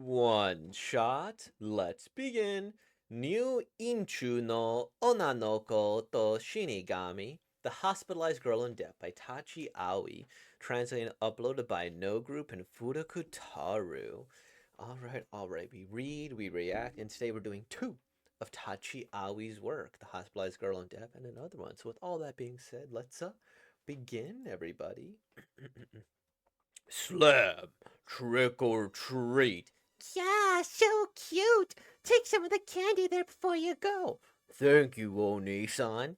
One shot. Let's begin. New Inchu no Onanoko to Shinigami. The Hospitalized Girl in Debt by Tachi Aoi. Translated and uploaded by No Group and Fudaku Taru. Alright. We read, we react, and today we're doing two of Tachi Aoi's work, The Hospitalized Girl in Debt, and another one. So with all that being said, let's begin, everybody. Slam! Trick or treat. Yeah, so cute. Take some of the candy there before you go. Thank you, Oni-san.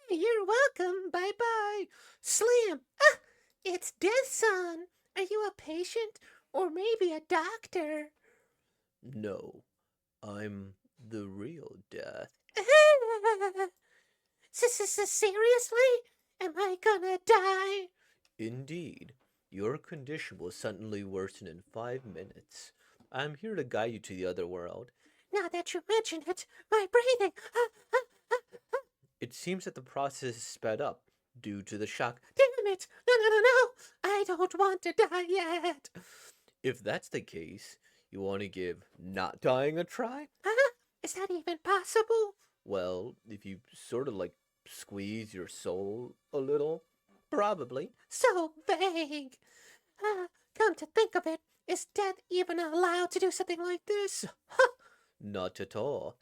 You're welcome. Bye bye. Slim. Ah, it's Death-san. Are you a patient or maybe a doctor? No, I'm the real death. Seriously? Am I gonna die? Indeed, your condition will suddenly worsen in 5 minutes. I'm here to guide you to the other world. Now that you mention it, my breathing. It seems that the process is sped up due to the shock. Damn it! No! I don't want to die yet. If that's the case, you want to give not dying a try? Huh? Is that even possible? Well, if you sort of like squeeze your soul a little, probably. So vague. Come to think of it, is Death even allowed to do something like this? Not at all.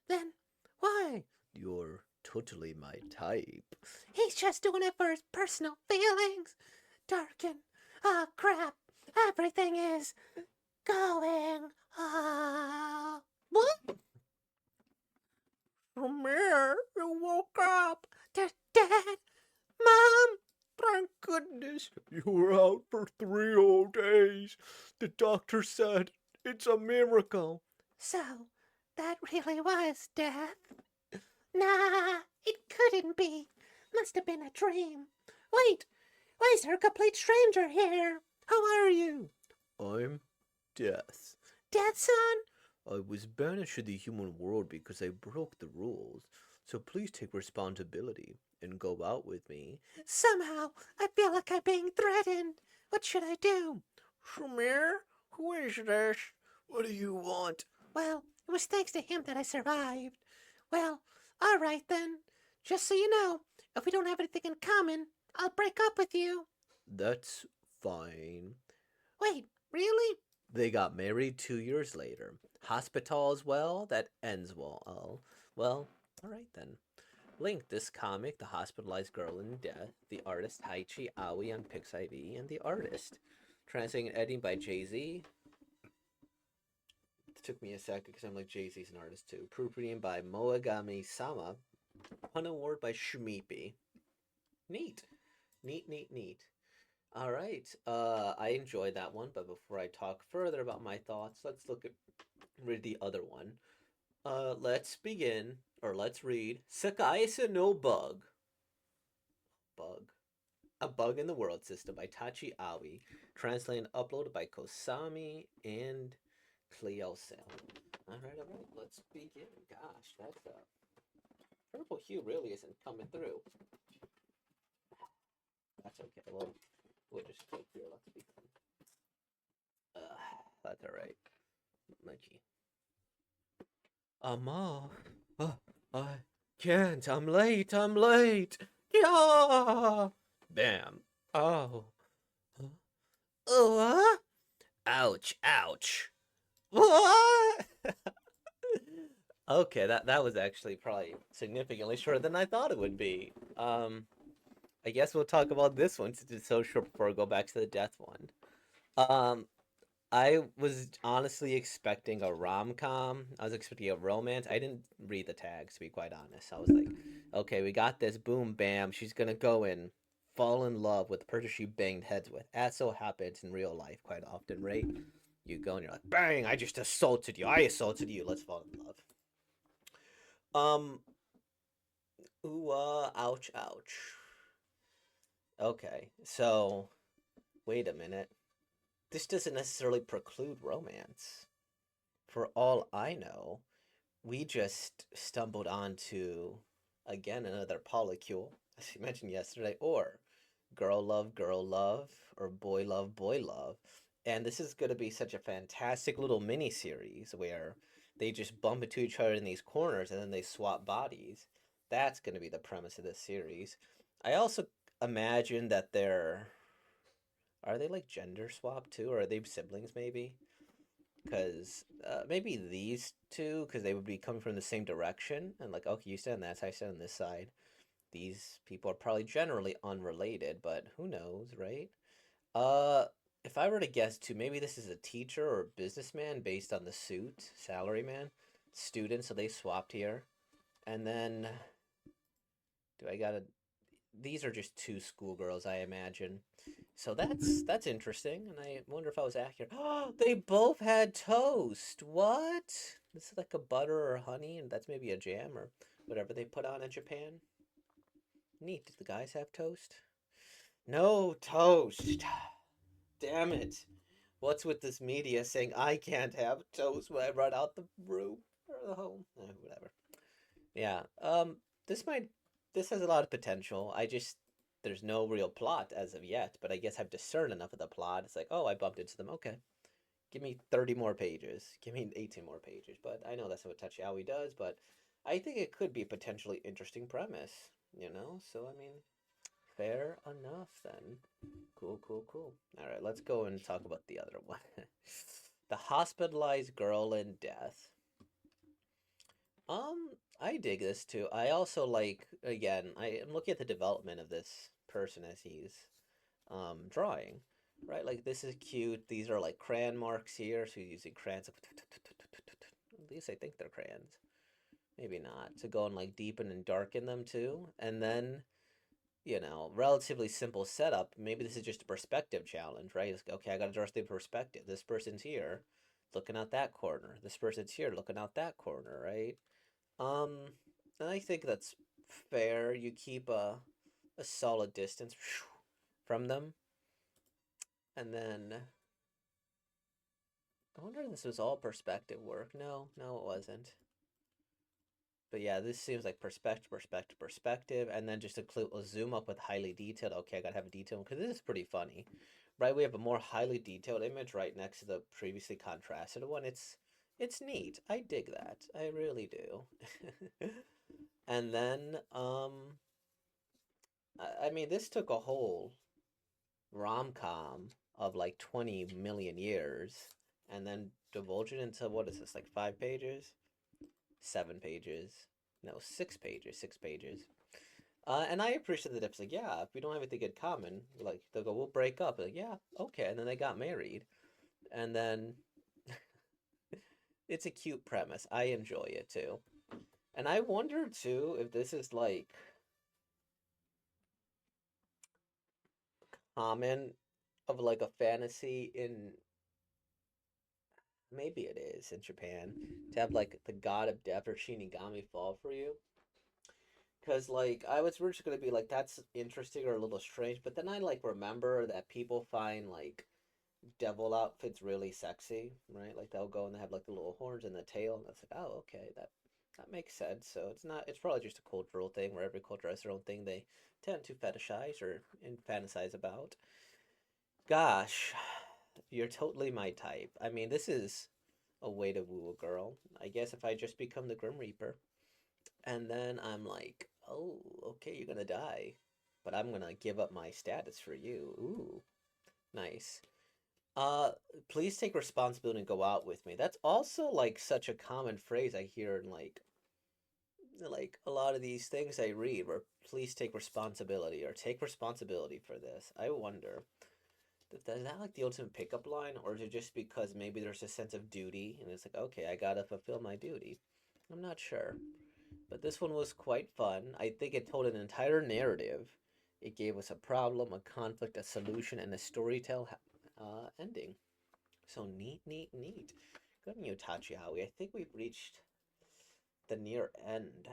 Then why? You're totally my type. He's just doing it for his personal feelings. Darken. Oh, crap. Everything is going. What? Ramir, you woke up. Dad? Mom? Thank goodness. You were out for 3 whole days. The doctor said it's a miracle. So, that really was death? Nah, it couldn't be. Must have been a dream. Wait, why is there a complete stranger here? How are you? I'm Death. Death, son? I was banished to the human world because I broke the rules. So please take responsibility and go out with me. Somehow, I feel like I'm being threatened. What should I do? Shamir, who is this? What do you want? Well, it was thanks to him that I survived. Well, all right then. Just so you know, if we don't have anything in common, I'll break up with you. That's fine. Wait, really? They got married 2 years later. Hospital as well? That ends well. Oh, well, alright then. Link this comic, The Hospitalized Girl in Death, the artist Haichi Aoi on PixIV, and the artist. Translating and editing by Jay-Z. It took me a second because I'm like, Jay-Z's an artist too. Proofreading by Moagami Sama. Pun award by Shmipi. Neat. Neat. All right. I enjoyed that one, but before I talk further about my thoughts, let's read the other one. Let's begin, or let's read Sakaisa no Bug. Bug. A Bug in the World System by Tachi Aoi. Translated and uploaded by Kosami and Cleosel. Alright. Let's begin. Gosh, that's purple hue really isn't coming through. That's okay. We'll just take here. Let's begin. That's alright. Munchy. I can't. I'm late. Yeah. Bam. Oh. What? Ouch. What? Okay, that was actually probably significantly shorter than I thought it would be. I guess we'll talk about this one since it's so short before I go back to the death one. Um, I was honestly expecting a rom-com. I was expecting a romance. I didn't read the tags, to be quite honest. I was like, okay, we got this. Boom, bam. She's gonna go and fall in love with the person she banged heads with. As so happens in real life quite often, right? You go and you're like, bang! I just assaulted you. I assaulted you. Let's fall in love. Um. Ooh. Ouch. Okay. So, wait a minute. This doesn't necessarily preclude romance. For all I know, we just stumbled onto, again, another polycule, as you mentioned yesterday, or girl love, or boy love. And this is going to be such a fantastic little mini series where they just bump into each other in these corners and then they swap bodies. That's going to be the premise of this series. I also imagine that they're are they like gender swap too, or are they siblings maybe? Because maybe these two, because they would be coming from the same direction, and like, okay, you stand on that side, I stand on this side. These people are probably generally unrelated, but who knows, right? Uh, if I were to guess too, maybe this is a teacher or a businessman based on the suit, salaryman, student, so they swapped here. And then, do I gotta? These are just two schoolgirls, I imagine. So that's interesting, and I wonder if I was accurate. Oh, they both had toast. What? This is like a butter or honey, and that's maybe a jam or whatever they put on in Japan. Neat. Did the guys have toast? No toast. Damn it. What's with this media saying I can't have toast when I run out the room or the home? Whatever. Yeah. This might. This has a lot of potential. I just there's no real plot as of yet, but I guess I've discerned enough of the plot. It's like, oh, I bumped into them. Okay, give me 30 more pages. Give me 18 more pages. But I know that's what Tachiawi does. But I think it could be a potentially interesting premise. You know. So I mean, fair enough then. Cool, cool, cool. All right, let's go and talk about the other one. The hospitalized girl in death. Um, I dig this too. I also like again, I am looking at the development of this person as he's drawing. Right? Like this is cute. These are like crayon marks here, so he's using crayons. At least I think they're crayons. Maybe not. To go and like deepen and darken them too. And then relatively simple setup. Maybe this is just a perspective challenge, right? It's, okay, I got to draw the perspective. This person's here, looking out that corner. This person's here, looking out that corner, right? Um, and I think that's fair. You keep a solid distance from them, and then I wonder if this was all perspective work. No, no, it wasn't. But yeah, this seems like perspective, perspective, perspective, and then just a zoom up with highly detailed. Okay, I gotta have a detail because this is pretty funny, right? We have a more highly detailed image right next to the previously contrasted one. It's neat. I dig that. I really do. And then I mean, this took a whole rom-com of like 20 million years, and then divulge it into what is this like 5 pages? 7 pages. No, 6 pages. 6 pages. And I appreciate that it's like, yeah, if we don't have anything in common, like they'll go, we'll break up. Like, yeah, okay. And then they got married. And then it's a cute premise. I enjoy it too. And I wonder too if this is like common of like a fantasy in maybe it is in Japan to have like the god of death or Shinigami fall for you. Cause like I was originally gonna be like that's interesting or a little strange, but then I like remember that people find like devil outfits really sexy, right? Like they'll go and they have like the little horns and the tail, and that's like, oh, okay, that makes sense. So it's not. It's probably just a cultural thing where every culture has their own thing they tend to fetishize or fantasize about. Gosh, you're totally my type. I mean, this is a way to woo a girl. I guess if I just become the Grim Reaper, and then I'm like, oh, okay, you're gonna die, but I'm gonna give up my status for you. Ooh, nice. Uh, please take responsibility and go out with me. That's also like such a common phrase I hear in like a lot of these things I read where please take responsibility or take responsibility for this. I wonder, is that like the ultimate pickup line, or is it just because maybe there's a sense of duty and it's like, okay, I gotta fulfill my duty? I'm not sure. But this one was quite fun. I think it told an entire narrative. It gave us a problem, a conflict, a solution, and a storytell ending. So neat, neat, neat. Good on you, Tachihawi. I think we've reached the near end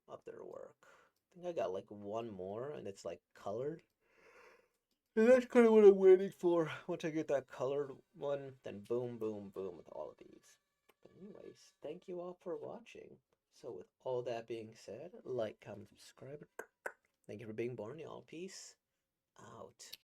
of their work. I think I got like one more, and it's like colored. And that's kind of what I'm waiting for. Once I get that colored one, then boom, boom, boom with all of these. But anyways, thank you all for watching. So with all that being said, like, comment, subscribe. Thank you for being born, y'all. Peace out.